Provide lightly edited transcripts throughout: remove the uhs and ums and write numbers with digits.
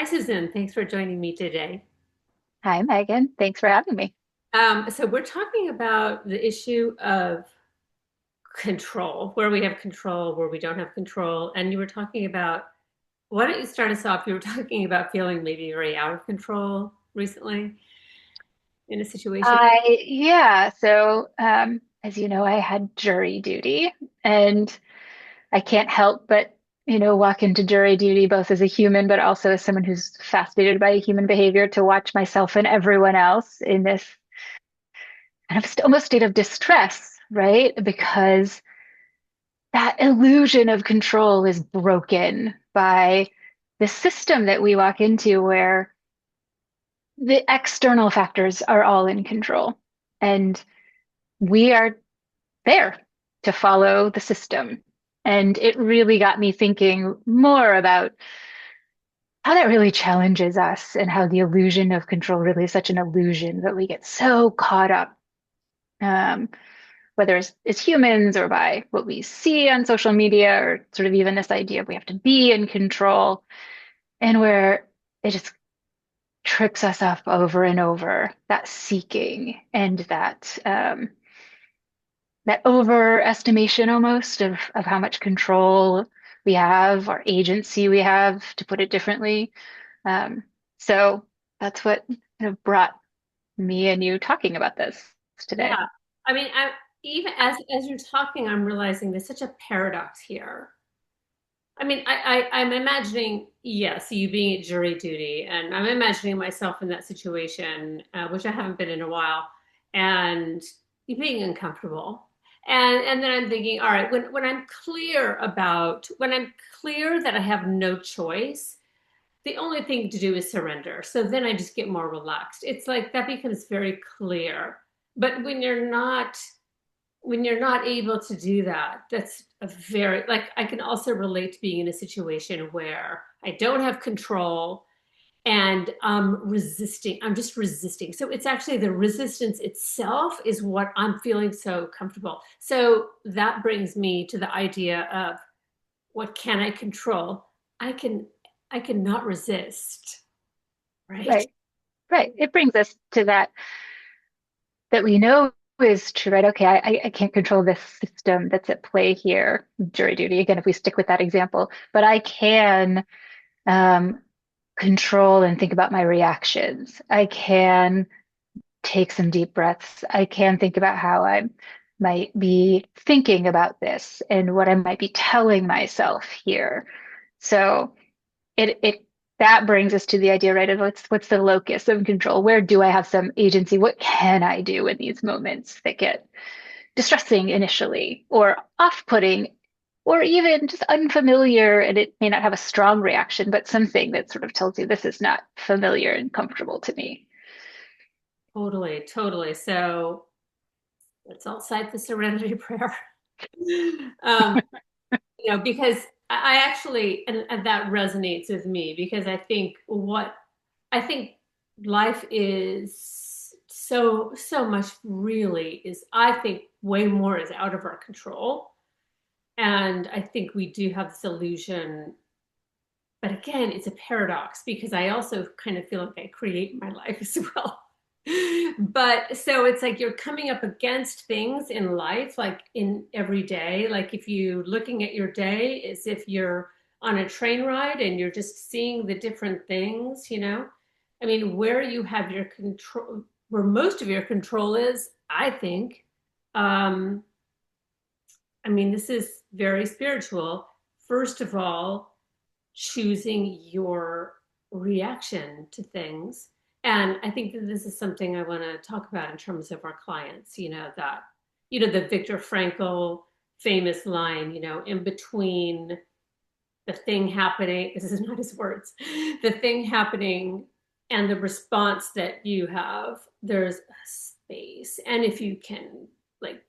Susan. Thanks for joining me today. Hi, Megan. Thanks for having me. So we're talking about the issue of control, where we have control, where we don't have control. And you were talking about, why don't you start us off? You were talking about feeling maybe very out of control recently in a situation. As you know, I had jury duty, and I can't help but, walk into jury duty both as a human, but also as someone who's fascinated by human behavior to watch myself and everyone else in this kind of almost state of distress, right? Because that illusion of control is broken by the system that we walk into where the external factors are all in control. And we are there to follow the system. And it really got me thinking more about how that really challenges us and how the illusion of control really is such an illusion that we get so caught up, um, whether it's as humans or by what we see on social media, or sort of even this idea of we have to be in control, and where it just trips us up over and over, that seeking and that overestimation almost of how much control we have or agency we have, to put it differently. Um, so that's what kind of brought me and you talking about this today. Yeah. I mean, even as you're talking, I'm realizing there's such a paradox here. I mean, I'm imagining, yes, you being at jury duty, and I'm imagining myself in that situation, which I haven't been in a while, and you being uncomfortable. And then I'm thinking, all right, when I'm clear that I have no choice, the only thing to do is surrender. So then I just get more relaxed. It's like that becomes very clear. But when you're not able to do that, that's a very, like, I can also relate to being in a situation where I don't have control and I'm just resisting. So it's actually the resistance itself is what I'm feeling so comfortable. So that brings me to the idea of, what can I control? I can i can not resist, right? Right, right. It brings us to that we know is true, right? Okay, I can't control this system that's at play here, jury duty, again, if we stick with that example, but I can um, control and think about my reactions. I can take some deep breaths. I can think about how I might be thinking about this and what I might be telling myself here. So it that brings us to the idea, right, of what's the locus of control? Where do I have some agency? What can I do in these moments that get distressing initially or off-putting or even just unfamiliar, and it may not have a strong reaction, but something that sort of tells you this is not familiar and comfortable to me. Totally, totally. So let's all cite the serenity prayer. um, because I actually, and that resonates with me, because I think life is so much, really is, I think way more is out of our control. And I think we do have this illusion, but again, it's a paradox because I also kind of feel like I create my life as well. But so it's like you're coming up against things in life, like in every day. Like if you looking at your day as if you're on a train ride and you're just seeing the different things. I mean, where you have your control, where most of your control is, I think. Um, I mean, this is very spiritual. First of all, choosing your reaction to things. And I think that this is something I want to talk about in terms of our clients, the Viktor Frankl famous line, in between the thing happening, this is not his words, the thing happening and the response that you have, there's a space. And if you can, like,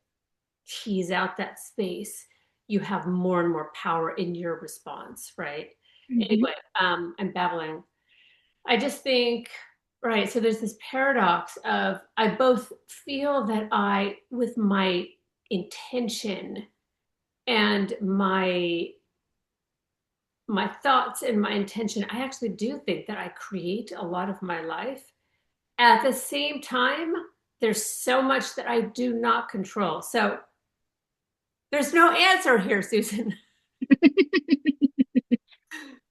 tease out that space, you have more and more power in your response, right? Mhm. Anyway, I'm babbling. I just think, right, so there's this paradox of, I both feel that with my intention and my my thoughts and my intention, I actually do think that I create a lot of my life. At the same time, there's so much that I do not control. So there's no answer here, Susan.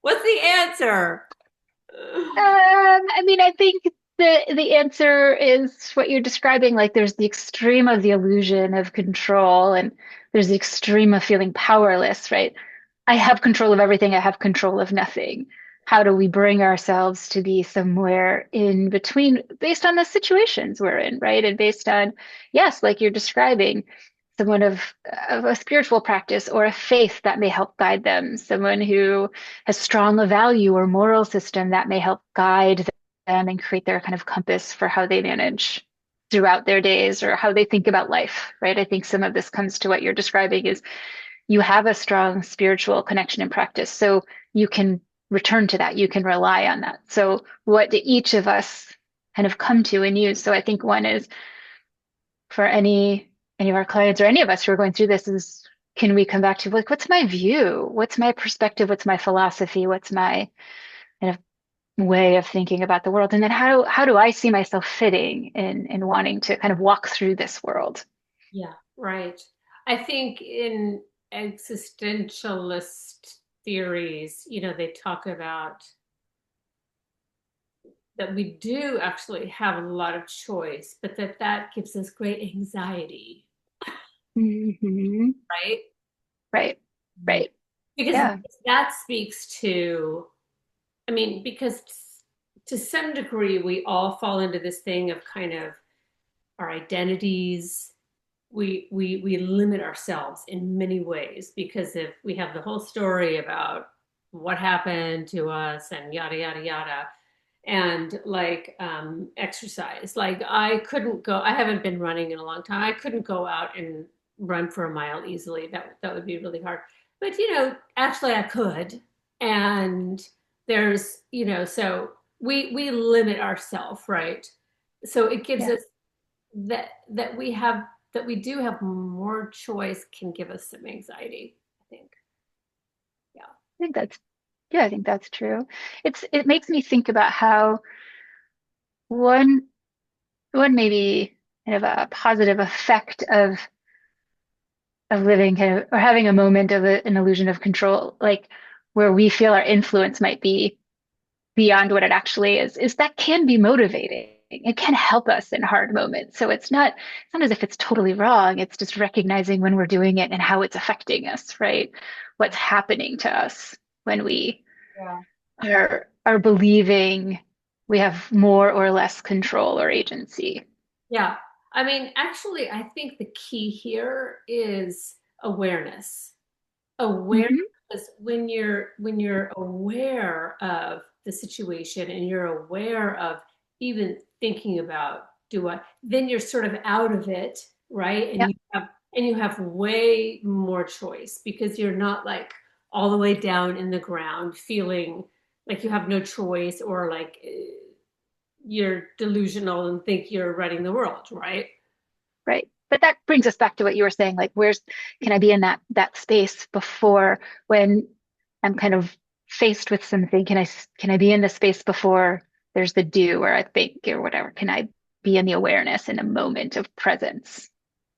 What's the answer? I mean, I think the answer is what you're describing. Like, there's the extreme of the illusion of control, and there's the extreme of feeling powerless, right? I have control of everything. I have control of nothing. How do we bring ourselves to be somewhere in between based on the situations we're in, right? And based on, yes, like you're describing, someone of a spiritual practice or a faith that may help guide them, someone who has strong a value or moral system that may help guide them and create their kind of compass for how they manage throughout their days or how they think about life, right? I think some of this comes to what you're describing is you have a strong spiritual connection and practice. So you can return to that. You can rely on that. So what do each of us kind of come to and use? So I think one is for any of our clients or any of us who are going through this is can we come back to like what's my view? What's my perspective? What's my philosophy? What's my kind of way of thinking about the world? And then how do I see myself fitting in wanting to kind of walk through this world? Yeah, right. I think in existentialist theories, they talk about that we do actually have a lot of choice, but that gives us great anxiety, Hmm. right? Right. Right. Because Yeah. that speaks to, I mean, because to some degree, we all fall into this thing of kind of our identities. We limit ourselves in many ways because if we have the whole story about what happened to us and yada yada yada, and like exercise, like I haven't been running in a long time. I couldn't go out and run for a mile easily. That would be really hard. But actually I could. And there's so we limit ourselves, right? So it gives Yeah. us that we have that we do have more choice can give us some anxiety, I think. Yeah. I think that's yeah, I think that's true. It makes me think about how one one maybe kind of a positive effect of living kind of or having a moment of an illusion of control, like where we feel our influence might be beyond what it actually is that can be motivating. It can help us in hard moments. So it's not as if it's totally wrong. It's just recognizing when we're doing it and how it's affecting us, right? What's happening to us when we Yeah. are believing we have more or less control or agency. Yeah. I mean, actually, I think the key here is awareness. Awareness, Hmm. because when you're aware of the situation and you're aware of even thinking about do I, then you're sort of out of it, right? Yeah, And you have way more choice because you're not like all the way down in the ground feeling like you have no choice or like you're delusional and think you're running the world, right? right. But that brings us back to what you were saying, like where's can I be in that space before when I'm kind of faced with something? Can I be in the space before there's the do or I think or whatever? Can I be in the awareness in a moment of presence?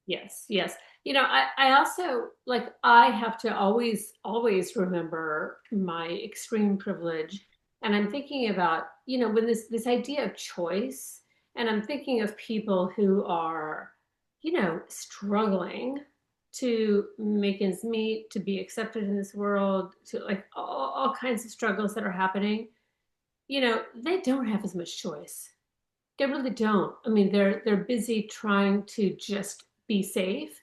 Yes, yes. I also like I have to always remember my extreme privilege. And I'm thinking about, when this idea of choice, and I'm thinking of people who are, struggling to make ends meet, to be accepted in this world, to like all kinds of struggles that are happening. They don't have as much choice. They really don't. I mean, they're busy trying to just be safe.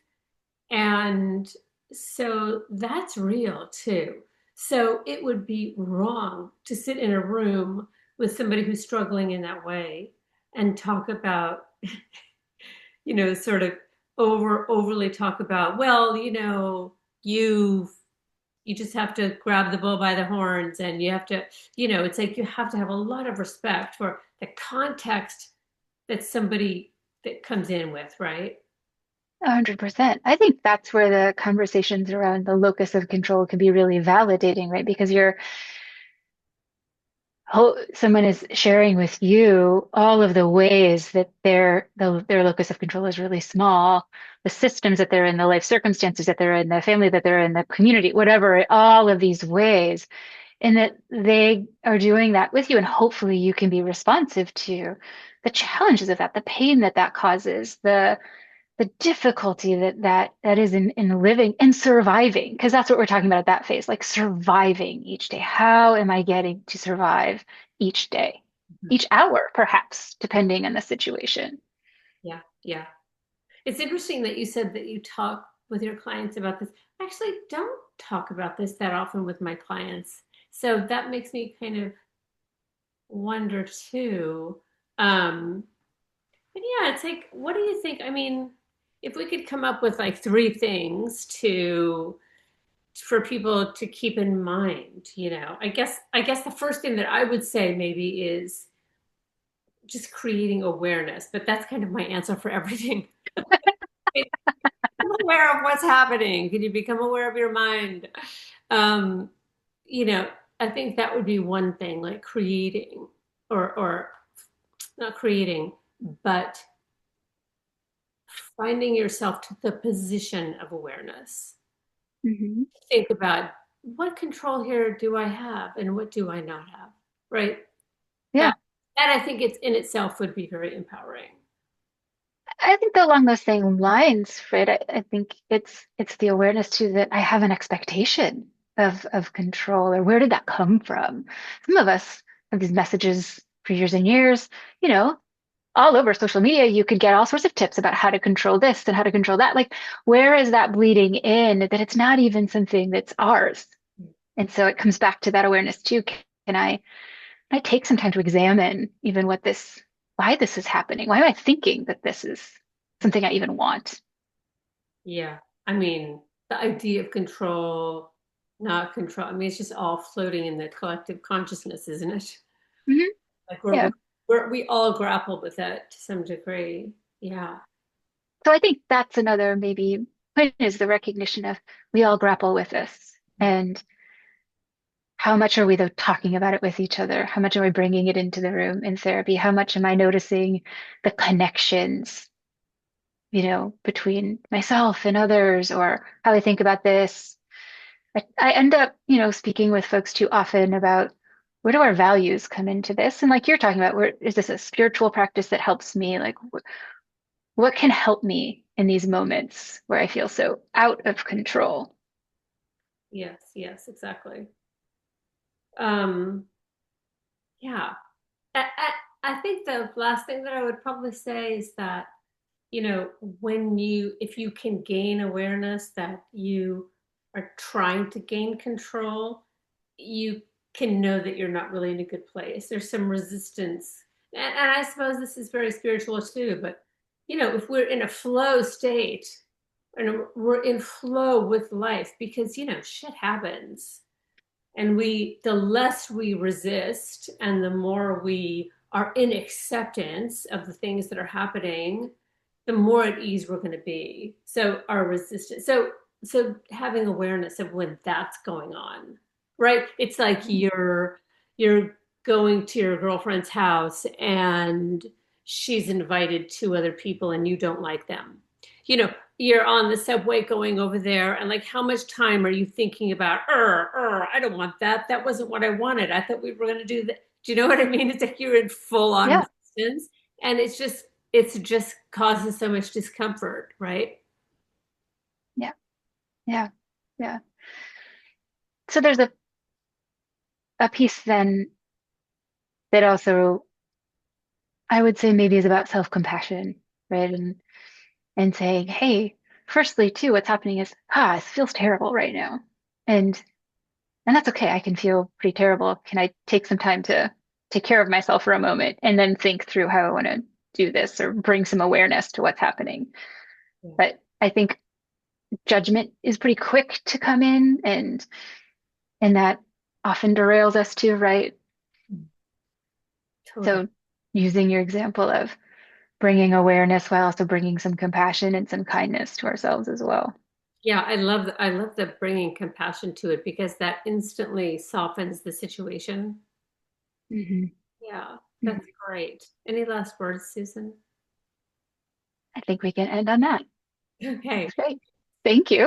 And so that's real too. So it would be wrong to sit in a room with somebody who's struggling in that way and talk about, sort of overly talk about, well, you you just have to grab the bull by the horns and you have to, it's like you have to have a lot of respect for the context that somebody that comes in with, right? 100%. I think that's where the conversations around the locus of control can be really validating, right? Because someone is sharing with you all of the ways that their locus of control is really small, the systems that they're in, the life circumstances that they're in, the family that they're in, the community, whatever, all of these ways, and that they are doing that with you, and hopefully you can be responsive to the challenges of that, the pain that that causes, the difficulty that is in living and surviving, because that's what we're talking about at that phase, like surviving each day. How am I getting to survive each day, Mhm. each hour, perhaps, depending on the situation? Yeah, yeah. It's interesting that you said that you talk with your clients about this. I actually don't talk about this that often with my clients. So that makes me kind of wonder too. Um, but yeah, it's like, what do you think? I mean, if we could come up with like three things to for people to keep in mind, I guess the first thing that I would say maybe is just creating awareness, but that's kind of my answer for everything. Become aware of what's happening. Can you become aware of your mind? Um, you know, I think that would be one thing, like creating or not creating, but finding yourself to the position of awareness. Hmm. Think about what control here do I have and what do I not have, right? That Yeah. that I think it's in itself would be very empowering. I think along those same lines, Fred, I think it's the awareness too that I have an expectation of control, or where did that come from? Some of us have these messages for years and years, you know, all over social media, you could get all sorts of tips about how to control this and how to control that. Like, where is that bleeding in that it's not even something that's ours? And so it comes back to that awareness too. Can I take some time to examine even why this is happening? Why am I thinking that this is something I even want? Yeah. I mean, the idea of control, not control. I mean, it's just all floating in the collective consciousness, isn't it? Hmm. Like Yeah. we all grapple with that to some degree. Yeah. So I think that's another maybe point, is the recognition of we all grapple with this. And how much are we though talking about it with each other? How much am I bringing it into the room in therapy? How much am I noticing the connections, between myself and others, or how I think about this? I end up, speaking with folks too often about where do our values come into this? And like you're talking about, where is this a spiritual practice that helps me? Like, what can help me in these moments where I feel so out of control? Yes, yes, exactly. Um, yeah. I think the last thing that I would probably say is that, if you can gain awareness that you are trying to gain control, you can know that you're not really in a good place. There's some resistance. And I suppose this is very spiritual too, but, if we're in a flow state and we're in flow with life because, shit happens and the less we resist and the more we are in acceptance of the things that are happening, the more at ease we're going to be. So our resistance, so having awareness of when that's going on, right? It's like you're going to your girlfriend's house and she's invited two other people and you don't like them. You're on the subway going over there, and like, how much time are you thinking about, I don't want that. That wasn't what I wanted. I thought we were going to do that. Do you know what I mean? It's like you're in full on Yeah, resistance, and it's just causes so much discomfort, right? yeah, yeah, yeah. So there's a piece then that also I would say maybe is about self-compassion, right? And saying, hey, firstly, too, what's happening is, it feels terrible right now. And and that's okay. I can feel pretty terrible. Can I take some time to take care of myself for a moment and then think through how I want to do this, or bring some awareness to what's happening? Yeah, But I think judgment is pretty quick to come in, and that often derails us too, right? totally. So using your example of bringing awareness while also bringing some compassion and some kindness to ourselves as well. Yeah, I love the bringing compassion to it because that instantly softens the situation. Mhm. Yeah, that's Mhm. great. Any last words, Susan? I think we can end on that. Okay. That's great. Thank you.